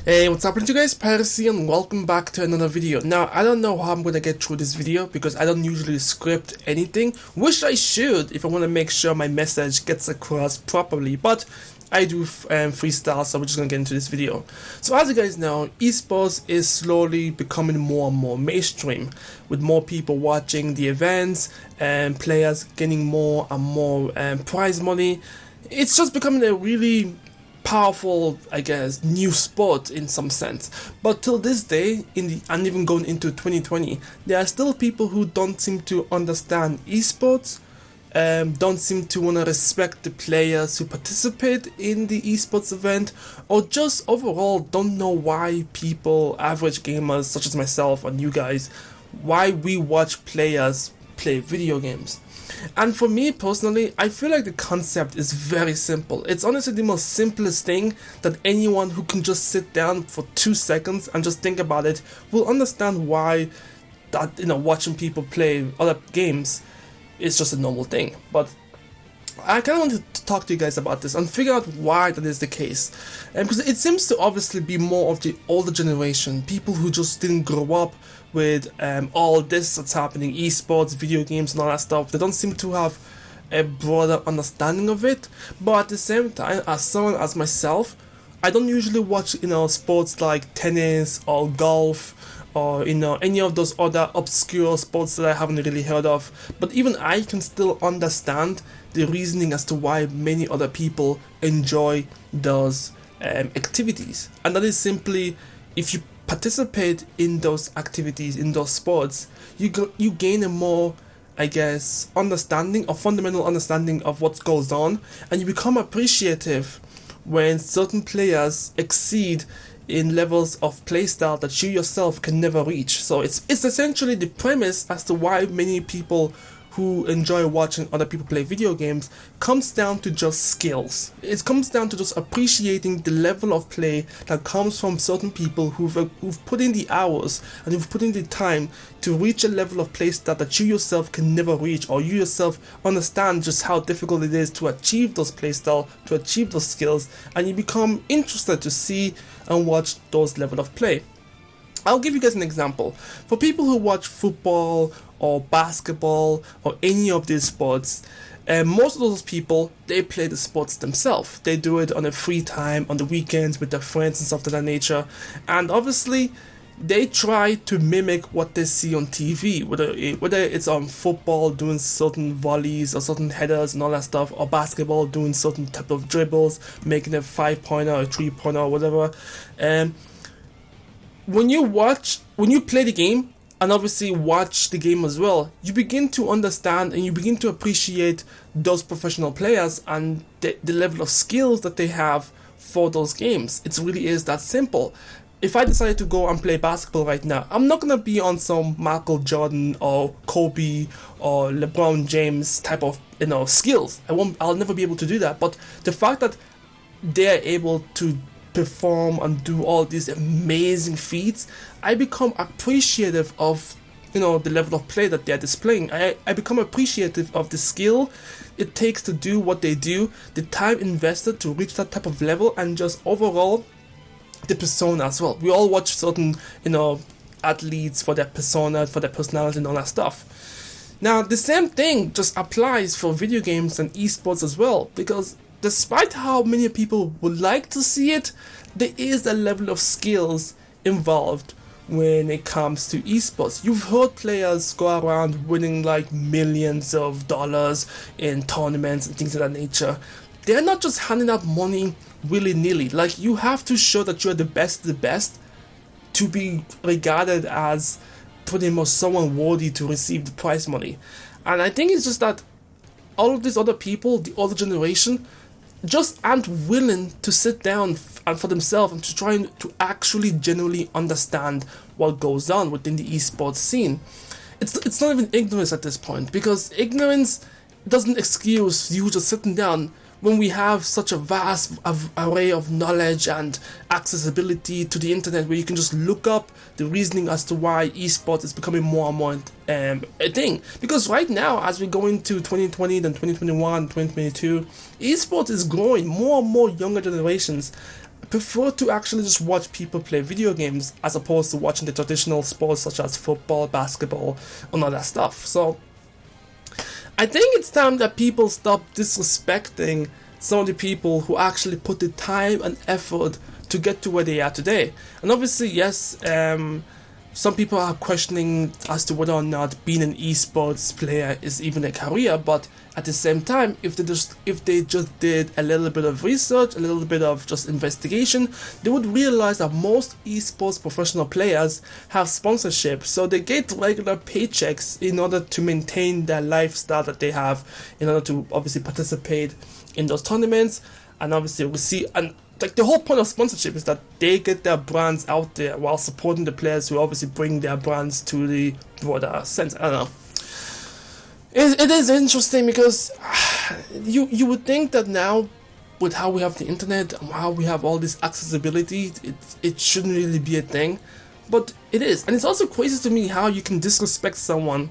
Hey, what's happening to you guys? Pyros here and welcome back to another video. Now, I don't know how I'm gonna get through this video because I don't usually script anything, which I should if I want to make sure my message gets across properly, but I do freestyle, so we're just gonna get into this video. So as you guys know, esports is slowly becoming more and more mainstream, with more people watching the events and players getting more and more prize money. It's just becoming a really powerful, I guess, new sport in some sense. But till this day, and even going into 2020, there are still people who don't seem to understand esports, don't seem to want to respect the players who participate in the esports event, or just overall don't know why people, average gamers such as myself and you guys, why we watch players play video games. And for me personally, I feel like the concept is very simple. It's honestly the most simplest thing that anyone who can just sit down for 2 seconds and just think about it will understand why that, watching people play other games is just a normal thing. But I kind of wanted to talk to you guys about this and figure out why that is the case. Because it seems to obviously be more of the older generation, people who just didn't grow up with all this that's happening, esports, video games and all that stuff. They don't seem to have a broader understanding of it. But at the same time, as someone as myself, I don't usually watch, sports like tennis or golf or any of those other obscure sports that I haven't really heard of. But even I can still understand the reasoning as to why many other people enjoy those activities. And that is simply, if you participate in those activities, in those sports, you gain a more, I guess, understanding, or fundamental understanding of what goes on, and you become appreciative when certain players exceed in levels of playstyle that you yourself can never reach. So it's essentially the premise as to why many people who enjoy watching other people play video games comes down to just skills. It comes down to just appreciating the level of play that comes from certain people who've put in the hours and who've put in the time to reach a level of playstyle that you yourself can never reach, or you yourself understand just how difficult it is to achieve those playstyle, to achieve those skills, and you become interested to see and watch those level of play. I'll give you guys an example. For people who watch football or basketball or any of these sports, most of those people, they play the sports themselves. They do it on a free time, on the weekends with their friends and stuff of that nature. And obviously, they try to mimic what they see on TV, whether it's on football doing certain volleys or certain headers and all that stuff, or basketball doing certain type of dribbles, making a 5-pointer or a 3-pointer or whatever. When you play the game, and obviously watch the game as well, you begin to understand and you begin to appreciate those professional players and the level of skills that they have for those games. It really is that simple. If I decided to go and play basketball right now, I'm not gonna be on some Michael Jordan or Kobe or LeBron James type of skills. I'll never be able to do that. But the fact that they're able to perform and do all these amazing feats, I become appreciative of the level of play that they're displaying. I become appreciative of the skill it takes to do what they do, the time invested to reach that type of level, and just overall the persona as well. We all watch certain athletes for their persona, for their personality and all that stuff. Now the same thing just applies for video games and esports as well, because despite how many people would like to see it, there is a level of skills involved when it comes to esports. You've heard players go around winning like millions of dollars in tournaments and things of that nature. They're not just handing out money willy-nilly. Like, you have to show that you're the best of the best to be regarded as pretty much someone worthy to receive the prize money. And I think it's just that all of these other people, the older generation, just aren't willing to sit down and for themselves and to try to actually genuinely understand what goes on within the esports scene. It's not even ignorance at this point, because ignorance doesn't excuse you just sitting down when we have such a vast array of knowledge and accessibility to the internet, where you can just look up the reasoning as to why esports is becoming more and more a thing. Because right now, as we go into 2020, then 2021, 2022, esports is growing. More and more younger generations prefer to actually just watch people play video games as opposed to watching the traditional sports such as football, basketball, and all that stuff. So I think it's time that people stop disrespecting some of the people who actually put the time and effort to get to where they are today. And obviously, yes, some people are questioning as to whether or not being an esports player is even a career, but at the same time, if they just did a little bit of research, a little bit of just investigation, they would realize that most esports professional players have sponsorship, so they get regular paychecks in order to maintain their lifestyle that they have, in order to obviously participate in those tournaments. And obviously we see, and like the whole point of sponsorship is that they get their brands out there while supporting the players who obviously bring their brands to the broader sense. I don't know. It is interesting because you would think that now, with how we have the internet and how we have all this accessibility, it shouldn't really be a thing, but it is. And it's also crazy to me how you can disrespect someone,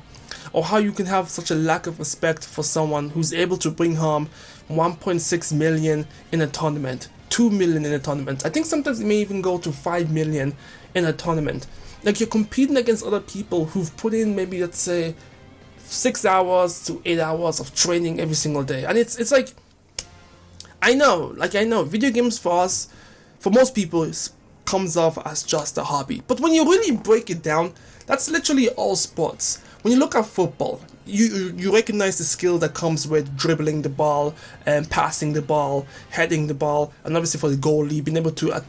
or how you can have such a lack of respect for someone who's able to bring home 1.6 million in a tournament, 2 million in a tournament. I think sometimes it may even go to 5 million in a tournament. Like, you're competing against other people who've put in maybe, let's say, 6 hours to 8 hours of training every single day. And it's like, I know, video games for us, for most people, comes off as just a hobby. But when you really break it down, that's literally all sports. When you look at football, you recognize the skill that comes with dribbling the ball, and passing the ball, heading the ball, and obviously for the goalie, being able to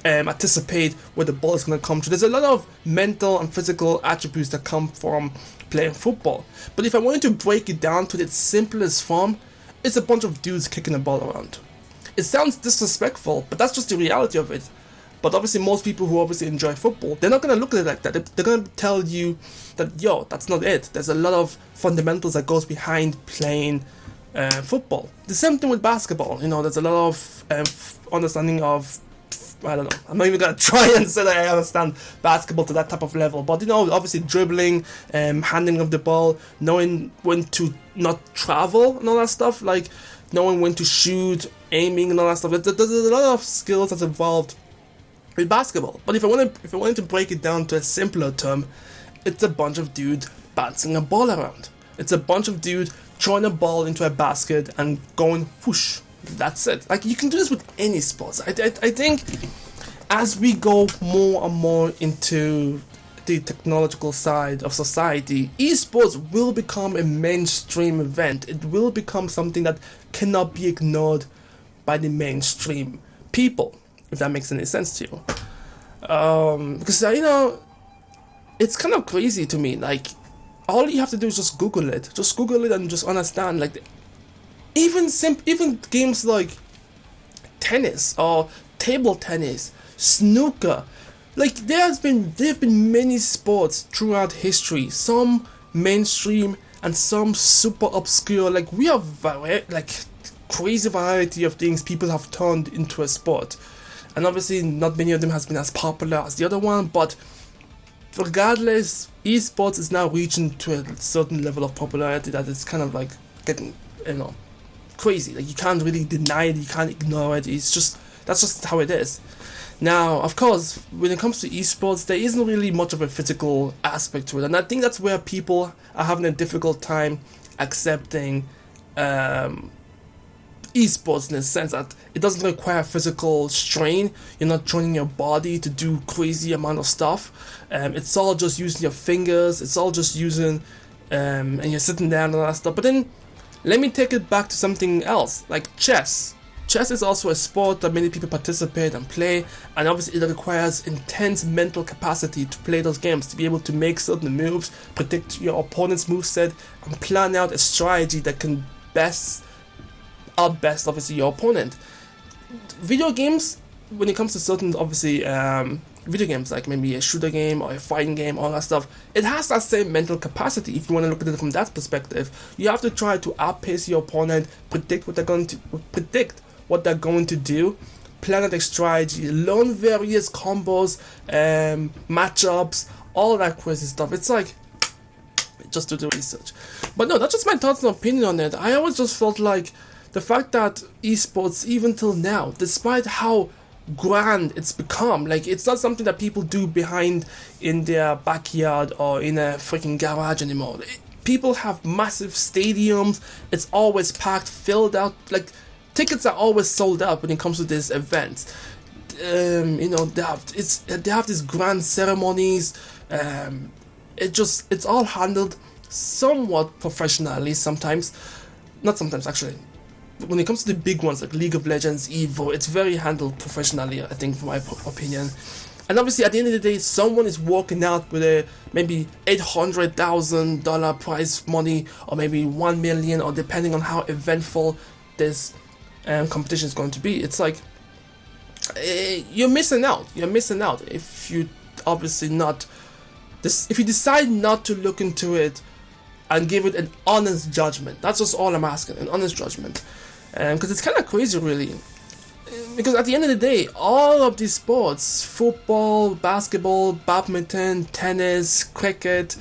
anticipate where the ball is going to come to. There's a lot of mental and physical attributes that come from playing football. But if I wanted to break it down to its simplest form, it's a bunch of dudes kicking a ball around. It sounds disrespectful, but that's just the reality of it. But obviously most people who obviously enjoy football, they're not going to look at it like that. They're going to tell you that, yo, that's not it. There's a lot of fundamentals that goes behind playing football. The same thing with basketball. You know, there's a lot of understanding of, I don't know, I'm not even going to try and say that I understand basketball to that type of level. But, you know, obviously dribbling, handling of the ball, knowing when to not travel and all that stuff, like knowing when to shoot, aiming and all that stuff. There's a lot of skills that's involved with basketball. But if I wanted to break it down to a simpler term, it's a bunch of dudes bouncing a ball around. It's a bunch of dudes throwing a ball into a basket and going whoosh. That's it. Like, you can do this with any sports. I think as we go more and more into the technological side of society, esports will become a mainstream event. It will become something that cannot be ignored by the mainstream people, if that makes any sense to you. Because, you know, it's kind of crazy to me. Like, all you have to do is just Google it. Just Google it and just understand. Like, even games like tennis or table tennis, snooker. Like, there have been many sports throughout history. Some mainstream and some super obscure. Like, we have crazy variety of things people have turned into a sport. And obviously not many of them has been as popular as the other one, but regardless, esports is now reaching to a certain level of popularity that it's kind of like getting, you know, crazy. Like, you can't really deny it, you can't ignore it. It's just, that's just how it is. Now, of course, when it comes to esports, there isn't really much of a physical aspect to it, and I think that's where people are having a difficult time accepting esports, in the sense that it doesn't require physical strain. You're not training your body to do crazy amount of stuff. It's all just using your fingers. It's all just using, and you're sitting down and all that stuff. But then, let me take it back to something else, like chess. Chess is also a sport that many people participate and play, and obviously it requires intense mental capacity to play those games, to be able to make certain moves, predict your opponent's moveset, and plan out a strategy that can outbest obviously your opponent. Video games, when it comes to certain obviously video games, like maybe a shooter game or a fighting game, all that stuff, it has that same mental capacity. If you want to look at it from that perspective, you have to try to outpace your opponent, predict what they're going to do, plan out a strategy, learn various combos, matchups, all that crazy stuff. It's like, just do the research. But no, that's just my thoughts and opinion on it. I always just felt like the fact that esports, even till now, despite how grand it's become. Like, it's not something that people do behind in their backyard or in a freaking garage anymore. People have massive stadiums. It's always packed, filled out. Like, tickets are always sold out when it comes to these events. They have these grand ceremonies. It's all handled somewhat professionally sometimes. Not sometimes, actually. When it comes to the big ones like League of Legends, EVO, it's very handled professionally, I think, from my opinion. And obviously, at the end of the day, someone is walking out with a maybe $800,000 prize money, or maybe $1 million, or depending on how eventful this competition is going to be. It's like, you're missing out. You're missing out if you if you decide not to look into it and give it an honest judgment. That's just all I'm asking, an honest judgment. Because it's kind of crazy, really. Because at the end of the day, all of these sports, football, basketball, badminton, tennis, cricket,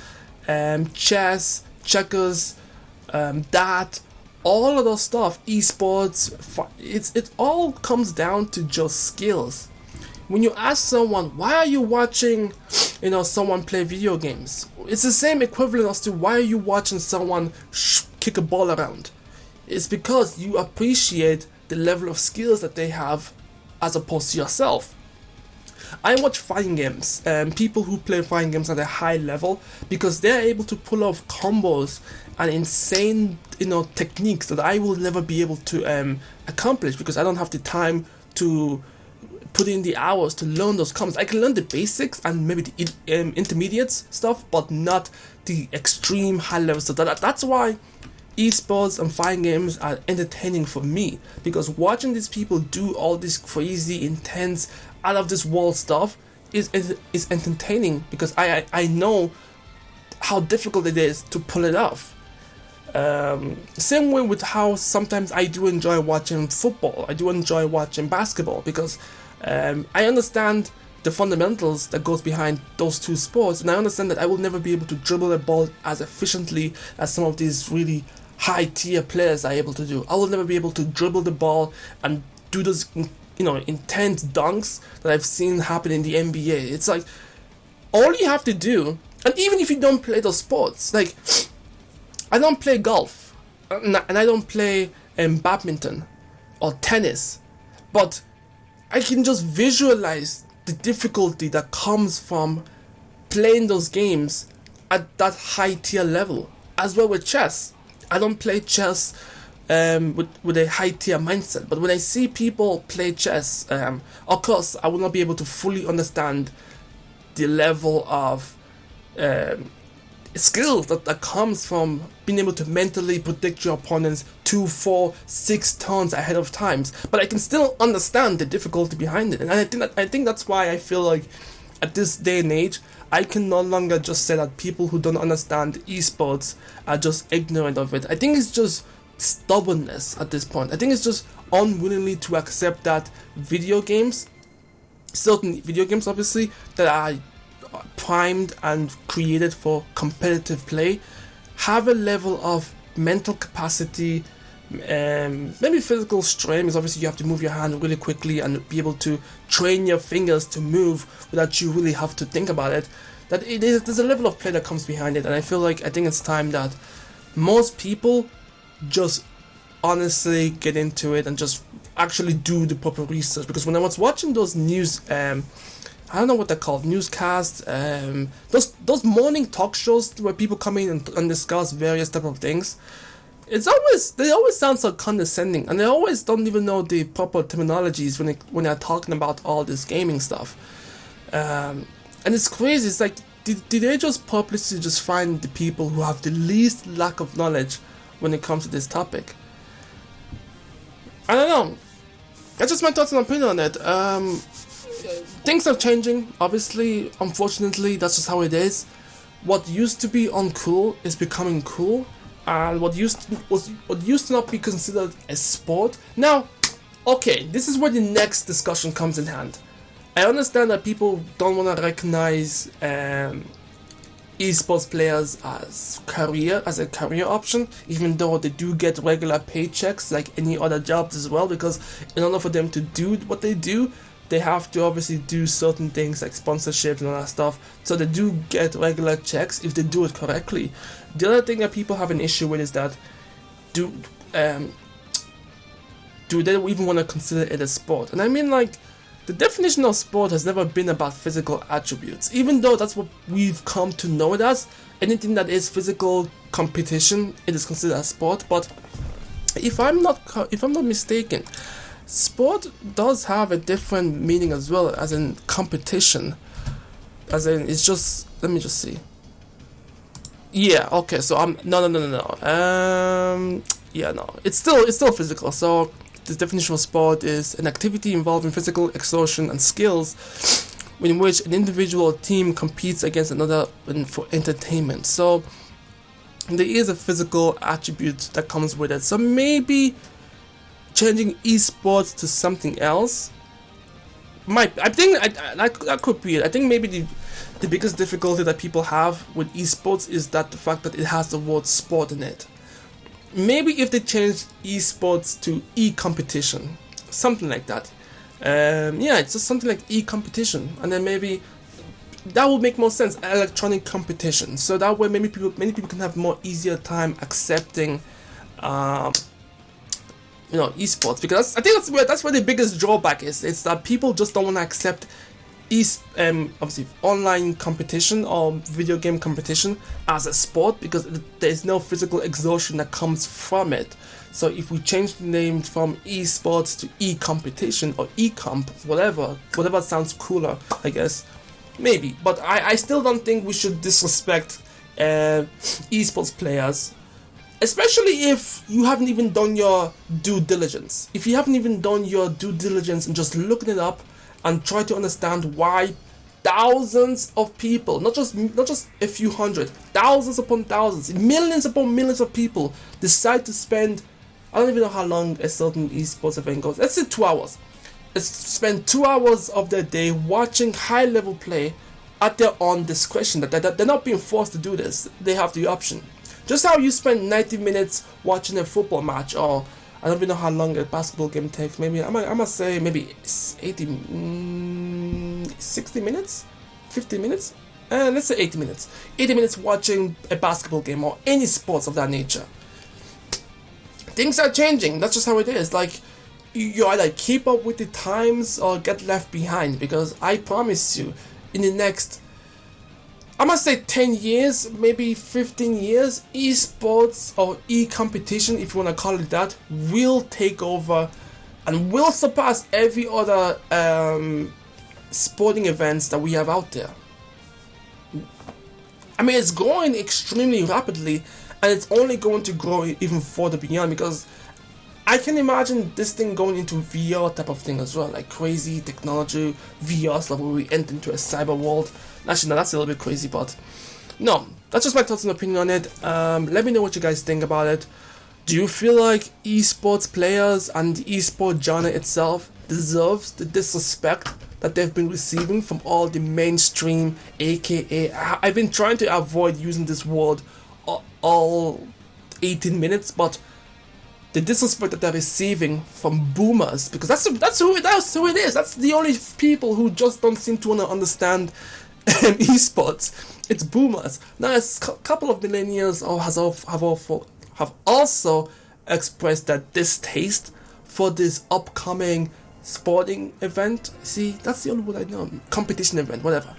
chess, checkers, dart, all of those stuff, eSports, it all comes down to just skills. When you ask someone, why are you watching, someone play video games? It's the same equivalent as to why are you watching someone kick a ball around? It's because you appreciate the level of skills that they have as opposed to yourself. I watch fighting games, people who play fighting games at a high level, because they're able to pull off combos and insane, techniques that I will never be able to accomplish, because I don't have the time to put in the hours to learn those combos. I can learn the basics and maybe the intermediates stuff, but not the extreme high level stuff. That's why esports and fighting games are entertaining for me, because watching these people do all this crazy, intense, out of this world stuff is entertaining, because I know how difficult it is to pull it off. Same way with how sometimes I do enjoy watching football. I do enjoy watching basketball, because I understand the fundamentals that goes behind those two sports, and I understand that I will never be able to dribble a ball as efficiently as some of these really high tier players are able to do. I will never be able to dribble the ball and do those intense dunks that I've seen happen in the NBA. It's like, all you have to do, and even if you don't play those sports, like, I don't play golf, and I don't play badminton or tennis, but I can just visualize the difficulty that comes from playing those games at that high tier level. As well with chess. I don't play chess with a high tier mindset, but when I see people play chess, of course I will not be able to fully understand the level of skills that comes from being able to mentally predict your opponents 2, 4, 6 turns ahead of times, but I can still understand the difficulty behind it. And I think that's why I feel like at this day and age, I can no longer just say that people who don't understand esports are just ignorant of it. I think it's just stubbornness at this point. I think it's just unwillingly to accept that video games, certain video games obviously, that are primed and created for competitive play, have a level of mental capacity, maybe physical strength, because obviously you have to move your hand really quickly and be able to train your fingers to move without you really have to think about it. There's a level of play that comes behind it, and I think it's time that most people just honestly get into it and just actually do the proper research. Because when I was watching those news, I don't know what they're called, newscasts, those morning talk shows where people come in and discuss various type of things, they always sound so condescending, and they always don't even know the proper terminologies when they're talking about all this gaming stuff. And it's crazy. It's like, did they just purposely just find the people who have the least lack of knowledge when it comes to this topic? I don't know. That's just my thoughts and opinion on it. Things are changing, obviously. Unfortunately, that's just how it is. What used to be uncool is becoming cool, and what used to not be considered a sport now. Okay, this is where the next discussion comes in hand. I understand that people don't want to recognize esports players as a career option, even though they do get regular paychecks like any other jobs as well, because in order for them to do what they do, they have to obviously do certain things like sponsorships and all that stuff, so they do get regular checks if they do it correctly. The other thing that people have an issue with is that do they even want to consider it a sport? And I mean, like, the definition of sport has never been about physical attributes, even though that's what we've come to know it as. Anything that is physical competition, it is considered a sport. But if I'm not mistaken, sport does have a different meaning as well, as in competition. As in, it's just, let me just see. Yeah, okay, so yeah, no, it's still physical. So the definition of sport is an activity involving physical exertion and skills in which an individual or team competes against another for entertainment. So there is a physical attribute that comes with it. So maybe changing esports to something else I think that could be it. I think maybe the biggest difficulty that people have with esports is that the fact that it has the word sport in it. Maybe if they change esports to e-competition, something like that. Yeah, it's just something like e-competition, and then maybe that would make more sense. Electronic competition, so that way many people can have more easier time accepting, esports, because I think that's where the biggest drawback is. It's that people just don't want to accept obviously online competition or video game competition as a sport, because there's no physical exertion that comes from it. So if we change the name from esports to e-competition or e-comp, whatever sounds cooler, I guess, maybe. But I still don't think we should disrespect esports players, especially if you haven't even done your due diligence. If you haven't even done your due diligence and just looking it up and try to understand why thousands of people, not just a few hundred, thousands upon thousands, millions upon millions of people decide to spend, I don't even know how long a certain esports event goes. Let's say 2 hours. Let's spend 2 hours of their day watching high level play at their own discretion. That they're not being forced to do this. They have the option. Just how you spend 90 minutes watching a football match, or I don't even know how long a basketball game takes. Maybe I must say maybe 60 minutes, 50 minutes. Let's say 80 minutes. 80 minutes watching a basketball game or any sports of that nature. Things are changing. That's just how it is. Like, you either keep up with the times or get left behind, because I promise you, in the next, I must say 10 years, maybe 15 years, esports or e-competition, if you want to call it that, will take over and will surpass every other sporting events that we have out there. I mean, it's growing extremely rapidly, and it's only going to grow even further beyond, because I can imagine this thing going into VR type of thing as well, like crazy technology, VR stuff where we enter into a cyber world. Actually, no, that's a little bit crazy, but no, that's just my thoughts and opinion on it. Let me know what you guys think about it. Do you feel like esports players and the esport genre itself deserves the disrespect that they've been receiving from all the mainstream, aka, I've been trying to avoid using this word all 18 minutes, but the disrespect that they're receiving from boomers, because that's who it is. That's the only people who just don't seem to want to understand esports. It's boomers. Now, a couple of millennials have also expressed their distaste for this upcoming sporting event. See, that's the only word I know. Competition event, whatever.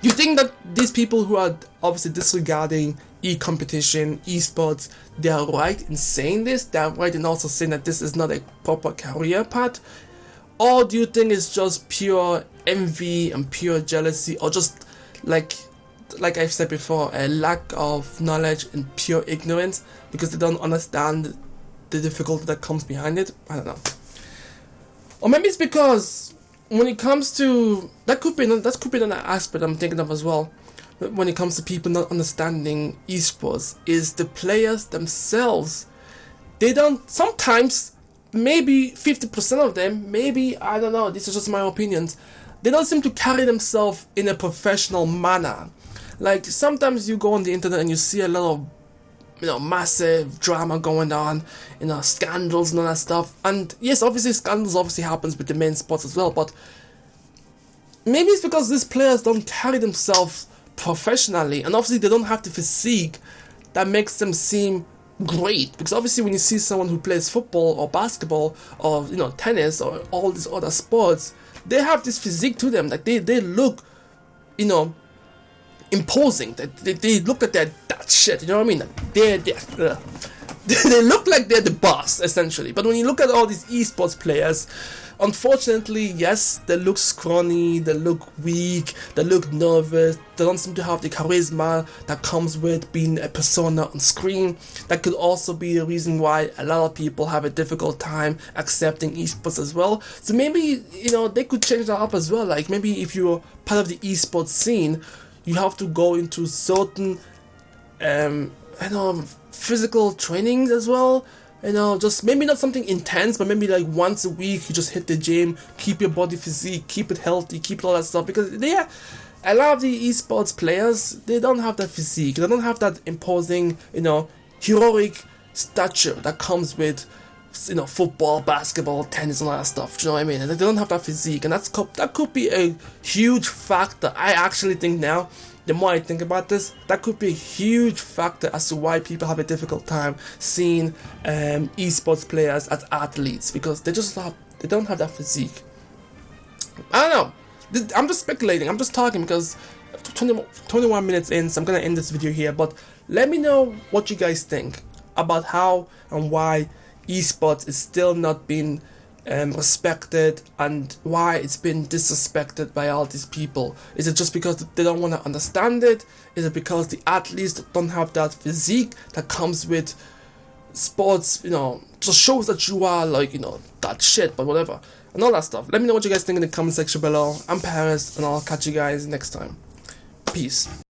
You think that these people who are obviously disregarding e-competition, esports, they are right in saying this? They are right in also saying that this is not a proper career path? Or do you think it's just pure envy and pure jealousy, or just like I've said before, a lack of knowledge and pure ignorance because they don't understand the difficulty that comes behind it? I don't know. Or maybe it's because when it comes to, that could be another aspect I'm thinking of as well, when it comes to people not understanding esports, is the players themselves. They don't, sometimes, maybe 50% of them, maybe, I don't know, this is just my opinions, they don't seem to carry themselves in a professional manner. Like, sometimes you go on the internet and you see a lot of massive drama going on, scandals and all that stuff. And yes, obviously scandals obviously happens with the main sports as well, but maybe it's because these players don't carry themselves professionally, and obviously they don't have the physique that makes them seem great. Because obviously when you see someone who plays football or basketball or tennis or all these other sports, they have this physique to them, like they look imposing, that they look like they're that shit, you know what I mean? Like they look like they're the boss, essentially. But when you look at all these esports players, unfortunately, yes, they look scrawny, they look weak, they look nervous, they don't seem to have the charisma that comes with being a persona on screen. That could also be a reason why a lot of people have a difficult time accepting esports as well. So maybe, they could change that up as well. Like, maybe if you're part of the esports scene, you have to go into certain, physical trainings as well. Just maybe not something intense, but maybe like once a week you just hit the gym, keep your body physique, keep it healthy, keep all that stuff. Because a lot of the esports players, they don't have that physique, they don't have that imposing, heroic stature that comes with, football, basketball, tennis, and all that stuff. Do you know what I mean? And they don't have that physique, and that could be a huge factor. I actually think now, the more I think about this, that could be a huge factor as to why people have a difficult time seeing esports players as athletes, because they don't have that physique. I don't know. I'm just speculating. I'm just talking because 21 minutes in, so I'm gonna end this video here. But let me know what you guys think about how and why esports is still not being respected, and why it's been disrespected by all these people. Is it just because they don't want to understand it? Is it because the athletes don't have that physique that comes with sports, just shows that you are like, that shit, but whatever, and all that stuff. Let me know what you guys think in the comment section below. I'm Paris, and I'll catch you guys next time. Peace.